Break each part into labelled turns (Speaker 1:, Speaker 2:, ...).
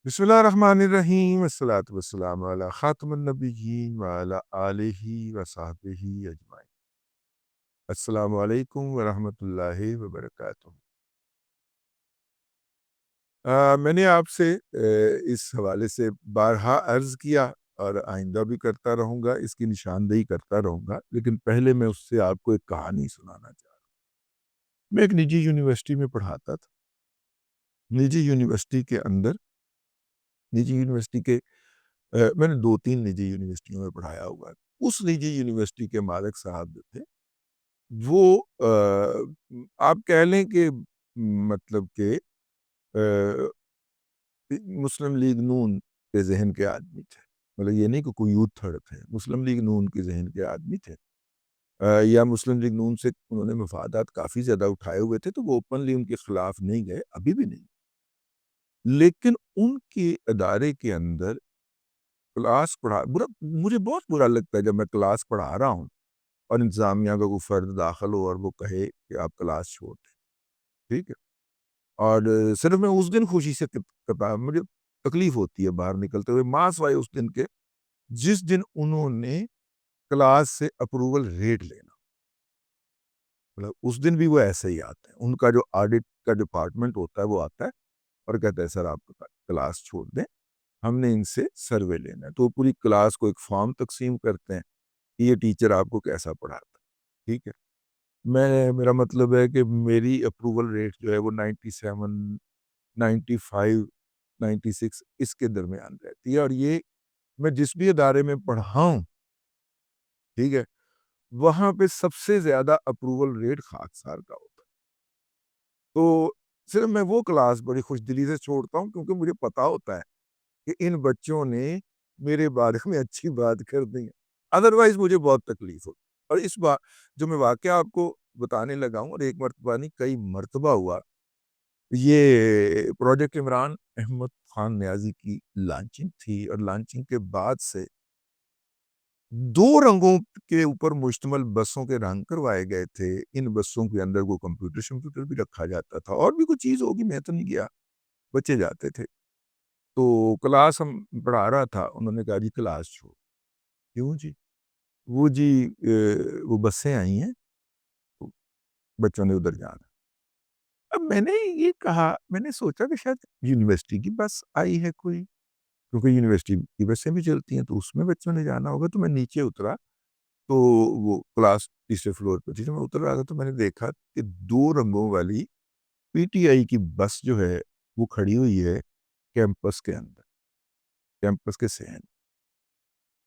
Speaker 1: بسم اللہ الرحمن الرحیم والصلاة والسلام علی خاتم النبیین وعلی آلہ وصحبہ اجمعین۔ السلام علیکم ورحمۃ اللہ وبرکاتہ۔ میں نے آپ سے اس حوالے سے بارہا عرض کیا اور آئندہ بھی کرتا رہوں گا، اس کی نشاندہی کرتا رہوں گا، لیکن پہلے میں اس سے آپ کو ایک کہانی سنانا چاہ رہا ہوں۔ میں ایک نجی یونیورسٹی میں پڑھاتا تھا۔ نجی یونیورسٹی کے اندر نجی یونیورسٹی کے میں نے 2-3 نجی یونیورسٹیوں میں پڑھایا ہوا ہے۔ اس نجی یونیورسٹی کے مالک صاحب جو تھے وہ آپ کہہ لیں کہ مطلب کہ مسلم لیگ نون کے ذہن کے آدمی تھے۔ مطلب یہ نہیں کہ کوئی یوتھ تھرڈ تھے، مسلم لیگ نون کے ذہن کے آدمی تھے۔ یا مسلم لیگ نون سے انہوں نے مفادات کافی زیادہ اٹھائے ہوئے تھے، تو وہ اوپنلی ان کے خلاف نہیں گئے، ابھی بھی نہیں۔ لیکن ان کے ادارے کے اندر کلاس مجھے بہت برا لگتا ہے جب میں کلاس پڑھا رہا ہوں اور انتظامیہ کا کوئی فرد داخل ہو اور وہ کہے کہ آپ کلاس چھوڑ دیں، ٹھیک ہے۔ اور صرف میں اس دن خوشی سے مجھے تکلیف ہوتی ہے باہر نکلتے ہوئے، ماں سوائے اس دن کے جس دن انہوں نے کلاس سے اپروول ریٹ لینا، مطلب اس دن بھی وہ ایسے ہی آتے ہیں۔ ان کا جو آڈٹ کا ڈپارٹمنٹ ہوتا ہے وہ آتا ہے اور کہتا ہے سر آپ کلاس چھوڑ دیں، ہم نے ان سے سروے لینا ہے۔ تو پوری کلاس کو ایک فارم تقسیم کرتے ہیں کہ یہ ٹیچر آپ کو کیسا پڑھاتا ہے، ٹھیک ہے۔ میرا مطلب ہے کہ میری اپروول ریٹ جو ہے وہ 97 95 96 اس کے درمیان رہتی ہے، اور یہ میں جس بھی ادارے میں پڑھاؤں، ٹھیک ہے، وہاں پہ سب سے زیادہ اپروول ریٹ خاکسار کا ہوتا ہے۔ تو صرف میں وہ کلاس بڑی خوش دلی سے چھوڑتا ہوں کیونکہ مجھے پتا ہوتا ہے کہ ان بچوں نے میرے بارے میں اچھی بات کر دی ہے، ادروائز مجھے بہت تکلیف ہوتی۔ اور اس بار جو میں واقعہ آپ کو بتانے لگا ہوں، اور ایک مرتبہ نہیں کئی مرتبہ ہوا، یہ پروجیکٹ عمران احمد خان نیازی کی لانچنگ تھی، اور لانچنگ کے بعد سے 2 رنگوں کے اوپر مشتمل بسوں کے رنگ کروائے گئے تھے۔ ان بسوں کے اندر وہ کمپیوٹر بھی رکھا جاتا تھا، اور بھی کچھ چیز ہوگی، میں تو نہیں گیا، بچے جاتے تھے۔ تو کلاس ہم پڑھا رہا تھا، انہوں نے کہا جی کلاس چھوڑ۔ کیوں جی؟ وہ جی وہ بسیں آئی ہیں، بچوں نے ادھر جانا۔ اب میں نے یہ کہا، میں نے سوچا کہ شاید یونیورسٹی کی بس آئی ہے کوئی، کیونکہ یونیورسٹی کی بسیں بھی چلتی ہیں تو اس میں بچوں نے جانا ہوگا۔ تو میں نیچے اترا، تو وہ کلاس تیسرے فلور پہ تھی، تو میں اتر رہا تھا تو میں نے دیکھا کہ 2 رنگوں والی پی ٹی آئی کی بس جو ہے وہ کھڑی ہوئی ہے کیمپس کے اندر، کیمپس کے صحن۔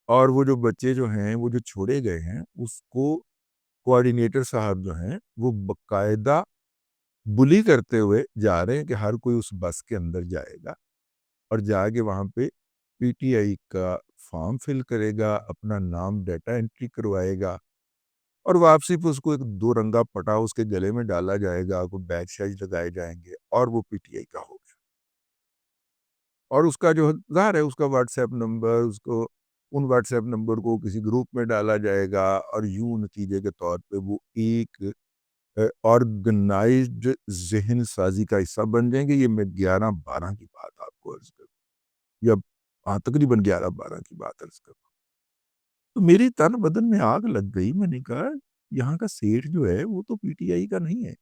Speaker 1: اور وہ جو بچے جو ہیں وہ جو چھوڑے گئے ہیں، اس کو کوآرڈینیٹر صاحب جو ہیں وہ باقاعدہ بلی کرتے ہوئے جا رہے ہیں کہ ہر کوئی اس بس کے اندر جائے گا اور جا کے وہاں پہ پی ٹی آئی کا فارم فل کرے گا، اپنا نام ڈیٹا انٹری کروائے گا، اور واپسی پہ اس کو ایک 2 رنگا پٹا اس کے گلے میں ڈالا جائے گا، کوئی بیج شیج لگائے جائیں گے، اور وہ پی ٹی آئی کا ہوگا۔ اور اس کا جو ظاہر ہے اس کا واٹس ایپ نمبر، اس کو ان واٹس ایپ نمبر کو کسی گروپ میں ڈالا جائے گا، اور یوں نتیجے کے طور پہ وہ ایک آرگنائزڈ ذہن سازی کا حصہ بن جائیں گے۔ یہ میں 11-12 کی بات آپ کو عرض کروں، یا تقریباً 11-12 کی بات عرض کروں۔ تو میری تن بدن میں آگ لگ گئی، میں نے کہا یہاں کا سیٹ جو ہے وہ تو پی ٹی آئی کا نہیں ہے،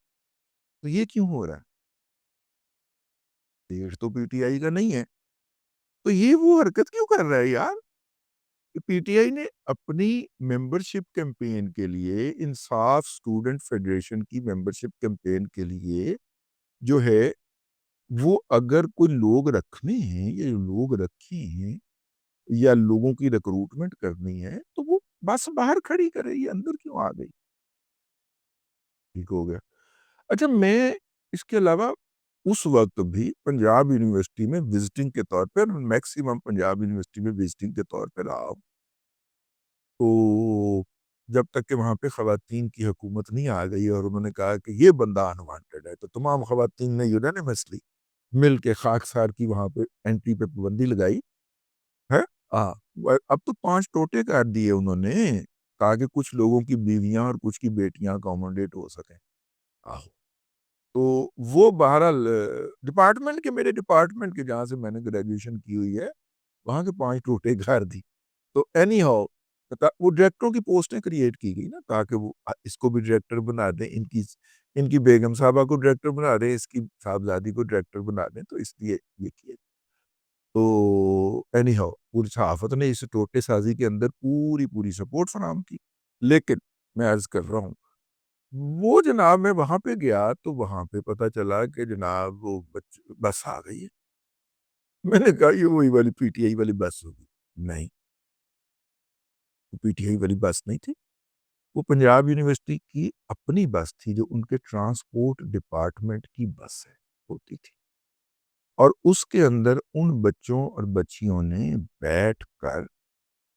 Speaker 1: تو یہ کیوں ہو رہا ہے؟ سیٹ تو پی ٹی آئی کا نہیں ہے، تو یہ وہ حرکت کیوں کر رہا ہے یار؟ پی ٹی آئی نے اپنی ممبرشپ کیمپین کے لیے، انصاف اسٹوڈنٹ فیڈریشن کی ممبرشپ کیمپین کے لیے جو ہے وہ اگر کوئی لوگ رکھنے ہیں یا لوگ رکھے ہیں یا لوگوں کی ریکروٹمنٹ کرنی ہے تو وہ بس باہر کھڑی کرے، یہ اندر کیوں آ گئی؟ ٹھیک ہو گیا۔ اچھا، میں اس کے علاوہ اس وقت بھی پنجاب یونیورسٹی میں وزٹنگ کے طور پر، میکسیمم پنجاب یونیورسٹی میں وزٹنگ کے طور پر رہا ہوں۔ تو جب تک کہ وہاں پہ خواتین کی حکومت نہیں آ گئی اور انہوں نے کہا کہ یہ بندہ انوانٹیڈ ہے، تو تمام خواتین نے یونینیمسلی مل کے خاکسار کی وہاں پہ انٹری پہ پابندی لگائی ہے۔ ہاں، اب تو 5 ٹوٹے کاٹ دیے انہوں نے تاکہ کچھ لوگوں کی بیویاں اور کچھ کی بیٹیاں اکوموڈیٹ ہو سکیں۔ آہو، تو وہ بہرحال ڈپارٹمنٹ کے میرے ڈپارٹمنٹ کے جہاں سے میں نے گریجویشن کی ہوئی ہے وہاں کے 5 ٹوٹے گھر دی. تو اینی ہاؤ وہ ڈائریکٹروں کی پوسٹیں کریٹ کی گئی نا تاکہ وہ اس کو بھی ڈائریکٹر بنا دیں, ان کی بیگم صاحبہ کو ڈائریکٹر بنا دیں, اس کی صاحبزادی کو ڈائریکٹر بنا دیں, تو اس لیے یہ کیا. تو اینی ہاؤ پوری صحافت نے اس ٹوٹے سازی کے اندر پوری سپورٹ فراہم کی. لیکن میں عرض کر رہا ہوں وہ جناب میں وہاں پہ گیا تو وہاں پہ پتہ چلا کہ جناب وہ بس آ گئی ہے. میں نے کہا یہ وہی والی پی ٹی آئی والی بس ہوگی. نہیں, پی ٹی آئی والی بس نہیں تھی, وہ پنجاب یونیورسٹی کی اپنی بس تھی جو ان کے ٹرانسپورٹ ڈپارٹمنٹ کی بس ہوتی تھی. اور اس کے اندر ان بچوں اور بچیوں نے بیٹھ کر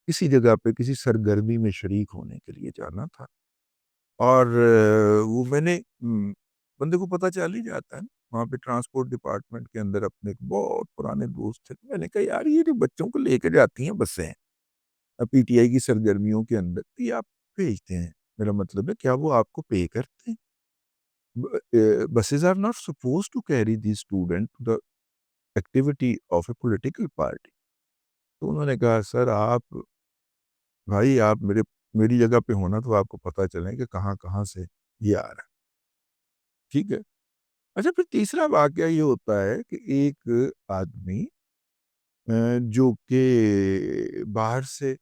Speaker 1: کسی جگہ پہ کسی سرگرمی میں شریک ہونے کے لیے جانا تھا. اور وہ میں نے بندے کو پتہ چل ہی جاتا ہے وہاں پہ ٹرانسپورٹ ڈپارٹمنٹ کے اندر اپنے بہت پرانے دوست تھے. میں نے کہا یار یہ جو بچوں کو لے کے جاتی ہیں بسیں پی ٹی آئی کی سرگرمیوں کے اندر, یہ آپ بھیجتے ہیں, میرا مطلب ہے کیا وہ آپ کو پے کرتے ہیں؟ buses are not supposed to carry these students to the activity of a political party. تو انہوں نے کہا سر آپ بھائی آپ میری جگہ پہ ہونا تو آپ کو پتہ چلے کہ کہاں سے یہ آ رہا ہے. ٹھیک ہے. اچھا پھر تیسرا واقعہ یہ ہوتا ہے کہ ایک آدمی جو کہ باہر سے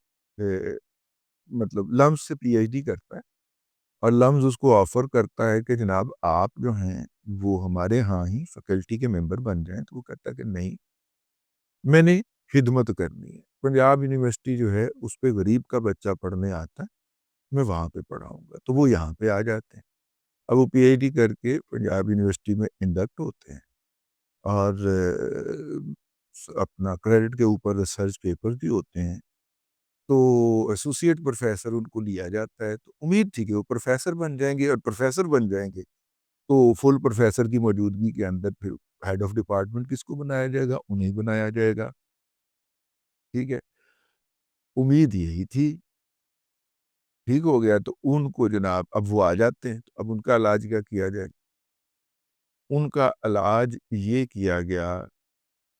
Speaker 1: مطلب لمز سے پی ایچ ڈی کرتا ہے اور لمز اس کو آفر کرتا ہے کہ جناب آپ جو ہیں وہ ہمارے ہاں ہی فیکلٹی کے ممبر بن جائیں, تو وہ کہتا ہے کہ نہیں, میں نے خدمت کرنی ہے. پنجاب یونیورسٹی جو ہے اس پہ غریب کا بچہ پڑھنے آتا ہے, میں وہاں پہ پڑھاؤں گا. تو وہ یہاں پہ آ جاتے ہیں. اب وہ پی ایچ ڈی کر کے پنجاب یونیورسٹی میں انڈکٹ ہوتے ہیں اور اپنا کریڈٹ کے اوپر ریسرچ پیپر بھی ہوتے ہیں. تو ایسوسیٹ پروفیسر ان کو لیا جاتا ہے. تو امید تھی کہ وہ پروفیسر بن جائیں گے, اور پروفیسر بن جائیں گے تو فل پروفیسر کی موجودگی کے اندر پھر ہیڈ آف ڈپارٹمنٹ کس کو بنایا جائے گا؟ انہیں بنایا جائے گا. ٹھیک ہے, امید یہی تھی. ٹھیک ہو گیا. تو ان کو جناب اب وہ آ جاتے ہیں, تو اب ان کا علاج کیا کیا جائے؟ ان کا علاج یہ کیا گیا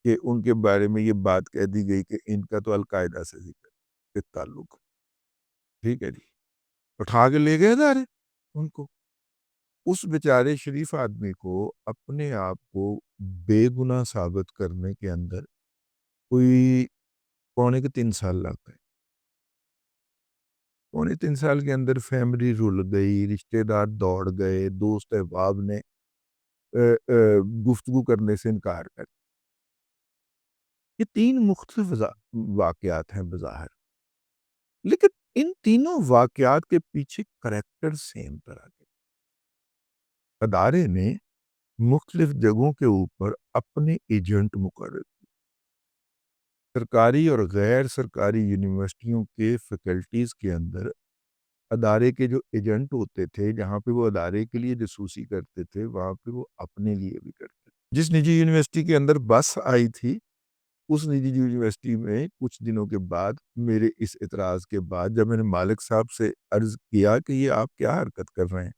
Speaker 1: کہ ان کے بارے میں یہ بات کہہ دی گئی کہ ان کا تو القاعدہ سے ذکر تعلق. ٹھیک ہے جی, اٹھا کے لے گئے ادارے ان کو. اس بیچارے شریف آدمی کو اپنے آپ کو بے گناہ ثابت کرنے کے اندر کوئی 3 سال لگ گئے. 3 سال کے اندر فیملی رل گئی, رشتہ دار دوڑ گئے, دوست احباب نے گفتگو کرنے سے انکار کر. یہ 3 مختلف واقعات ہیں بظاہر, لیکن ان تینوں واقعات کے پیچھے کریکٹر سیم طرح کے. ادارے نے مختلف جگہوں کے اوپر اپنے ایجنٹ مقرر کیے. سرکاری اور غیر سرکاری یونیورسٹیوں کے فیکلٹیز کے اندر ادارے کے جو ایجنٹ ہوتے تھے, جہاں پہ وہ ادارے کے لیے جاسوسی کرتے تھے, وہاں پہ وہ اپنے لیے بھی کرتے تھے. جس نجی یونیورسٹی کے اندر بس آئی تھی, اس نجی یونیورسٹی میں کچھ دنوں کے بعد میرے اس اعتراض کے بعد جب میں نے مالک صاحب سے عرض کیا کہ یہ آپ کیا حرکت کر رہے ہیں,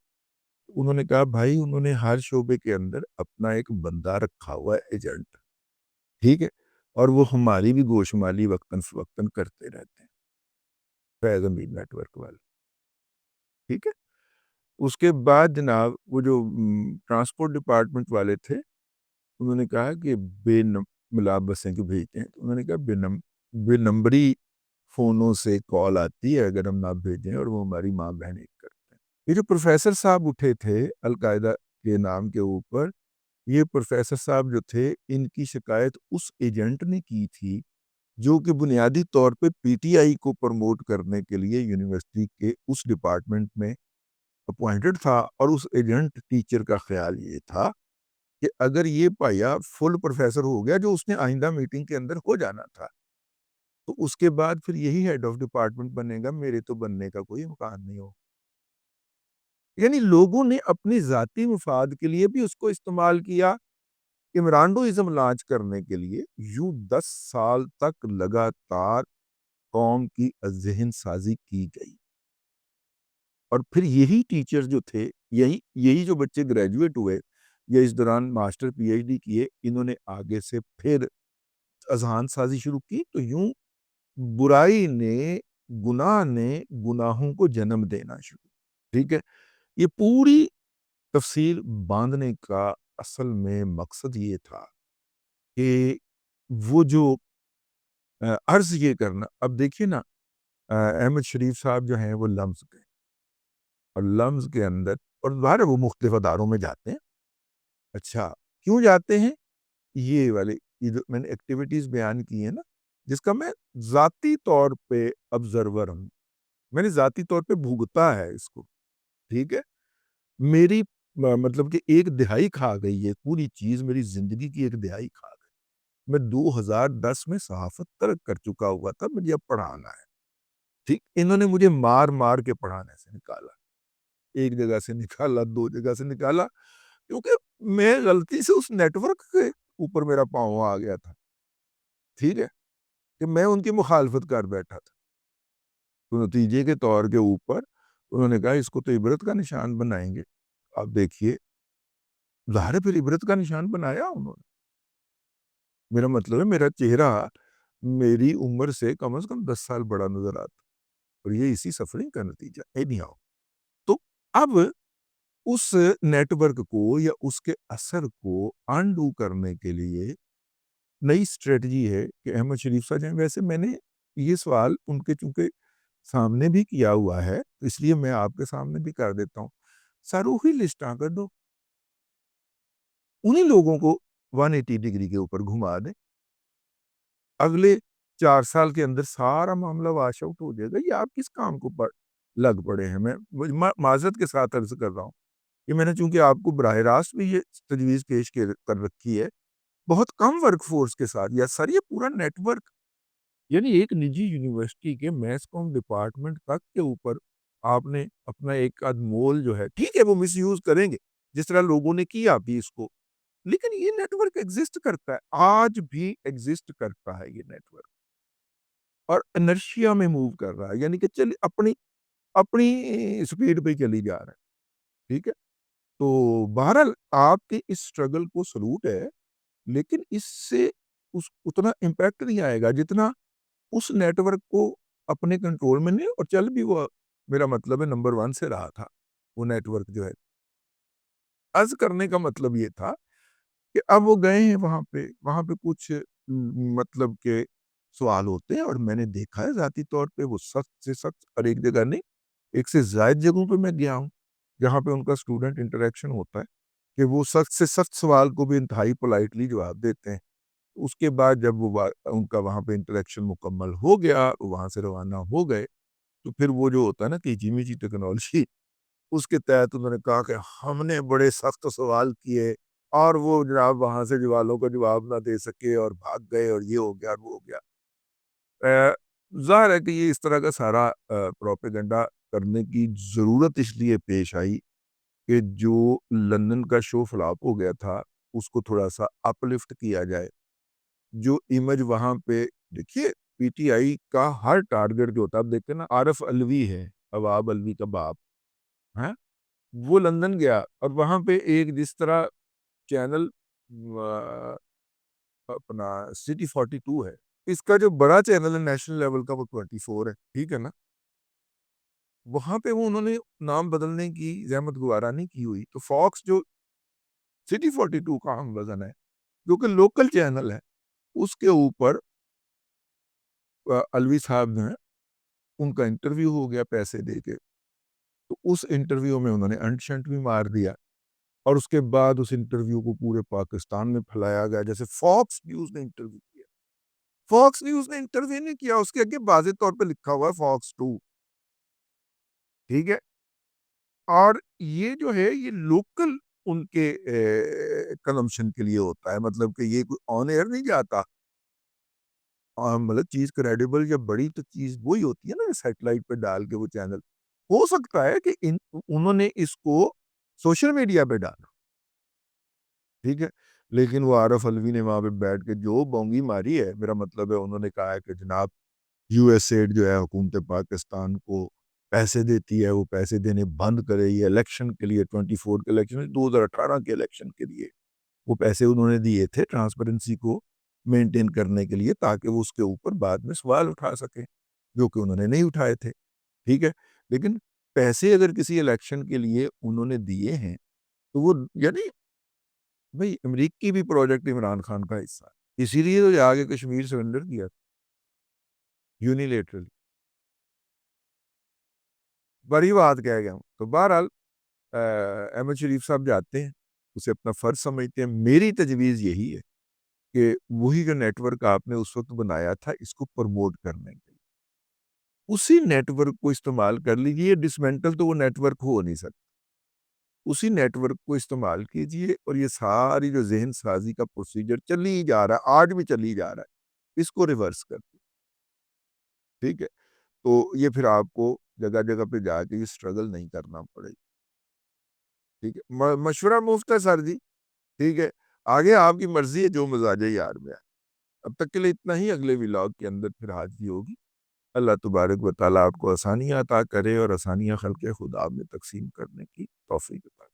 Speaker 1: انہوں نے کہا بھائی انہوں نے ہر شعبے کے اندر اپنا ایک بندہ رکھا ہوا ہے ایجنٹ. ٹھیک ہے, اور وہ ہماری بھی گوشمالی وقتاً فوقتاً کرتے رہتے ہیں, فیض امین نیٹ ورک والے. ٹھیک ہے. اس کے بعد جناب وہ جو ٹرانسپورٹ ڈپارٹمنٹ والے تھے, انہوں نے کہا کہ بے ملاب بسیں کو بھیجتے ہیں. تو انہوں نے کہا بے نمبری فونوں سے کال آتی ہے اگر ہم نہ بھیجیں, اور وہ ہماری ماں بہن ایک کرتے ہیں. یہ جو پروفیسر صاحب اٹھے تھے القاعدہ کے نام کے اوپر, یہ پروفیسر صاحب جو تھے, ان کی شکایت اس ایجنٹ نے کی تھی جو کہ بنیادی طور پہ پی ٹی آئی کو پروموٹ کرنے کے لیے یونیورسٹی کے اس ڈپارٹمنٹ میں اپوائنٹڈ تھا. اور اس ایجنٹ ٹیچر کا خیال یہ تھا کہ اگر یہ پایا فل پروفیسر ہو گیا, جو اس نے آئندہ میٹنگ کے اندر ہو جانا تھا, تو اس کے بعد پھر یہی ہیڈ آف ڈپارٹمنٹ بنے گا, میرے تو بننے کا کوئی امکان نہیں ہو. یعنی لوگوں نے اپنی ذاتی مفاد کے لیے بھی اس کو استعمال کیا, عمرانڈوازم لانچ کرنے کے لیے. یوں 10 سال تک لگاتار قوم کی ذہن سازی کی گئی. اور پھر یہی ٹیچر جو تھے, یہی جو بچے گریجویٹ ہوئے, یہ اس دوران ماسٹر پی ایچ ڈی کیے، انہوں نے آگے سے پھر اذہان سازی شروع کی، تو یوں برائی نے، گناہ نے گناہوں کو جنم دینا شروع، ٹھیک ہے۔ یہ پوری تفصیل باندھنے کا اصل میں مقصد یہ تھا کہ وہ جو عرض یہ کرنا، اب دیکھیے نا، احمد شریف صاحب جو ہیں وہ لمز گئے، اور لمز کے اندر، اور ظاہر ہے وہ مختلف اداروں میں جاتے ہیں، اچھا کیوں جاتے ہیں؟ یہ والے، یہ جو میں نے ایکٹیویٹیز بیان کی ہیں نا، جس کا میں ذاتی طور پہ آبزرور ہوں، میں نے ذاتی طور پہ بھگتا ہے اس کو، ٹھیک ہے۔ میری مطلب کہ ایک دہائی کھا گئی ہے پوری چیز، میری زندگی کی ایک دہائی کھا گئی۔ میں 2010 میں صحافت ترک کر چکا ہوا تھا، مجھے اب پڑھانا ہے، ٹھیک۔ انہوں نے مجھے مار مار کے پڑھانے سے نکالا، ایک جگہ سے نکالا، دو جگہ سے نکالا، کیونکہ میں غلطی سے اس نیٹ ورک کے اوپر میرا پاؤں آ گیا تھا، ٹھیک ہے، کہ میں ان کی مخالفت کر بیٹھا تھا۔ تو نتیجے کے طور کے اوپر انہوں نے کہا اس کو تو عبرت کا نشان بنائیں گے۔ اب دیکھیے، ظاہر ہے پھر عبرت کا نشان بنایا انہوں نے۔ میرا مطلب ہے میرا چہرہ میری عمر سے کم از کم 10 سال بڑا نظر آتا، اور یہ اسی سفرنگ کا نتیجہ ہے، نہیں آؤ۔ تو اب اس نیٹ ورک کو یا اس کے اثر کو انڈو کرنے کے لیے نئی اسٹریٹجی ہے کہ احمد شریف صاحب ہیں۔ ویسے میں نے یہ سوال ان کے چونکہ سامنے بھی کیا ہوا ہے، تو اس لیے میں آپ کے سامنے بھی کر دیتا ہوں، سروہی لسٹاں کر دو، انہی لوگوں کو 180 ڈگری کے اوپر گھما دیں، اگلے 4 سال کے اندر سارا معاملہ واش آؤٹ ہو جائے گا۔ یہ آپ کس کام کو لگ پڑے ہیں؟ میں معذرت کے ساتھ عرض کر رہا ہوں کہ میں نے چونکہ آپ کو براہ راست بھی یہ تجویز پیش کر رکھی ہے، بہت کم ورک فورس کے ساتھ، یا سر یہ پورا نیٹ ورک، یعنی ایک نجی یونیورسٹی کے میس کام ڈپارٹمنٹ تک کے اوپر آپ نے اپنا ایک مول جو ہے، ٹھیک ہے وہ مس یوز کریں گے جس طرح لوگوں نے کیا بھی اس کو، لیکن یہ نیٹ ورک ایگزسٹ کرتا ہے، آج بھی ایگزسٹ کرتا ہے یہ نیٹ ورک، اور انرشیا میں موو کر رہا ہے، یعنی کہ چلی اپنی سپیڈ پہ چلی جا رہا ہے، ٹھیک ہے۔ تو بہرحال آپ کے اس سٹرگل کو سلوٹ ہے، لیکن اس سے اتنا امپیکٹ نہیں آئے گا جتنا اس نیٹ ورک کو اپنے کنٹرول میں نہیں، اور چل بھی وہ میرا مطلب ہے نمبر 1 سے رہا تھا وہ نیٹ ورک جو ہے۔ عرض کرنے کا مطلب یہ تھا کہ اب وہ گئے ہیں وہاں پہ کچھ مطلب کہ سوال ہوتے ہیں، اور میں نے دیکھا ہے ذاتی طور پہ وہ سخت سے سخت، اور ایک جگہ نہیں، ایک سے زائد جگہوں پہ میں گیا ہوں جہاں پہ ان کا اسٹوڈنٹ انٹریکشن ہوتا ہے، کہ وہ سخت سے سخت سوال کو بھی انتہائی پولائٹلی جواب دیتے ہیں۔ اس کے بعد جب وہ ان کا وہاں پہ انٹریکشن مکمل ہو گیا، وہاں سے روانہ ہو گئے، تو پھر وہ جو ہوتا ہے نا کہ جیمی ٹیکنالوجی، اس کے تحت انہوں نے کہا کہ ہم نے بڑے سخت سوال کیے، اور وہ جناب وہاں سے سوالوں کا جواب نہ دے سکے اور بھاگ گئے، اور یہ ہو گیا اور وہ ہو گیا۔ ظاہر ہے کہ یہ اس طرح کا سارا پروپیگنڈا کرنے کی ضرورت اس لیے پیش آئی کہ جو لندن کا شو فلاپ ہو گیا تھا اس کو تھوڑا سا اپ لفٹ کیا جائے۔ جو امیج وہاں پہ دیکھیے، پی ٹی آئی کا ہر ٹارگٹ جو ہوتا ہے، اب دیکھتے نا، عارف الوی ہے، عواب الوی کا باپ ہے، وہ لندن گیا، اور وہاں پہ ایک جس طرح چینل اپنا سٹی 42 ہے، اس کا جو بڑا چینل ہے نیشنل لیول کا وہ 24 ہے، ٹھیک ہے نا، وہاں پہ وہ انہوں نے نام بدلنے کی زحمت گوارا نہیں کی ہوئی، تو فاکس جو سٹی 42 کا ہم وزن ہے جو کہ لوکل چینل ہے، اس کے اوپر الوی صاحب جو ہیں ان کا انٹرویو ہو گیا پیسے دے کے، تو اس انٹرویو میں انہوں نے انٹ شنٹ بھی مار دیا، اور اس کے بعد اس انٹرویو کو پورے پاکستان میں پھیلایا گیا، جیسے فاکس نیوز نے انٹرویو کیا۔ فاکس نیوز نے انٹرویو نہیں کیا، اس کے آگے واضح طور پہ لکھا ہوا ہے فاکس 2، ٹھیک ہے۔ اور یہ جو ہے یہ لوکل ان کے کنزمپشن کے لیے ہوتا ہے، مطلب کہ یہ کوئی آن ایئر نہیں جاتا، مطلب چیز کریڈیبل یا بڑی تو چیز وہی ہوتی ہے نا، سیٹلائٹ پہ ڈال کے وہ چینل، ہو سکتا ہے کہ انہوں نے اس کو سوشل میڈیا پہ ڈالا، ٹھیک ہے، لیکن وہ عارف الوی نے وہاں پہ بیٹھ کے جو بونگی ماری ہے، میرا مطلب ہے انہوں نے کہا ہے کہ جناب یو ایس ایڈ جو ہے حکومت پاکستان کو پیسے دیتی ہے، وہ پیسے دینے بند کرے، یہ الیکشن کے لیے 24 کے الیکشن 2018 کے الیکشن کے لیے وہ پیسے انہوں نے دیے تھے ٹرانسپیرنسی کو مینٹین کرنے کے لیے، تاکہ وہ اس کے اوپر بعد میں سوال اٹھا سکیں، جو کہ انہوں نے نہیں اٹھائے تھے، ٹھیک ہے۔ لیکن پیسے اگر کسی الیکشن کے لیے انہوں نے دیے ہیں تو وہ یعنی بھائی امریکی بھی پروجیکٹ عمران خان کا حصہ ہے، اسی لیے تو آگے کشمیر سرنڈر کیا یونیلیٹرلی، بڑی بات کہہ گیا ہوں۔ تو بہرحال احمد شریف صاحب جاتے ہیں، اسے اپنا فرض سمجھتے ہیں۔ میری تجویز یہی ہے کہ وہی جو نیٹ ورک آپ نے اس وقت بنایا تھا، اس کو پروموٹ کرنے کے لیے اسی نیٹ ورک کو استعمال کر لیجیے۔ ڈسمینٹل تو وہ نیٹ ورک ہو نہیں سکتا، اسی نیٹ ورک کو استعمال کیجیے، اور یہ ساری جو ذہن سازی کا پروسیجر چلی جا رہا ہے، آج بھی چلی جا رہا ہے، اس کو ریورس کر دیں، ٹھیک ہے۔ تو یہ پھر آپ کو جگہ جگہ پہ جا کے یہ اسٹرگل نہیں کرنا پڑے گا، ٹھیک ہے۔ مشورہ مفت ہے سر جی، ٹھیک ہے، آگے آپ کی مرضی ہے جو مزاج یار میں آئے۔ اب تک کے لیے اتنا ہی، اگلے ولاگ کے اندر پھر حاضری ہوگی۔ اللہ تبارک و تعالیٰ آپ کو آسانیاں عطا کرے اور آسانیاں خلق خدا میں تقسیم کرنے کی توفیق عطا کرے۔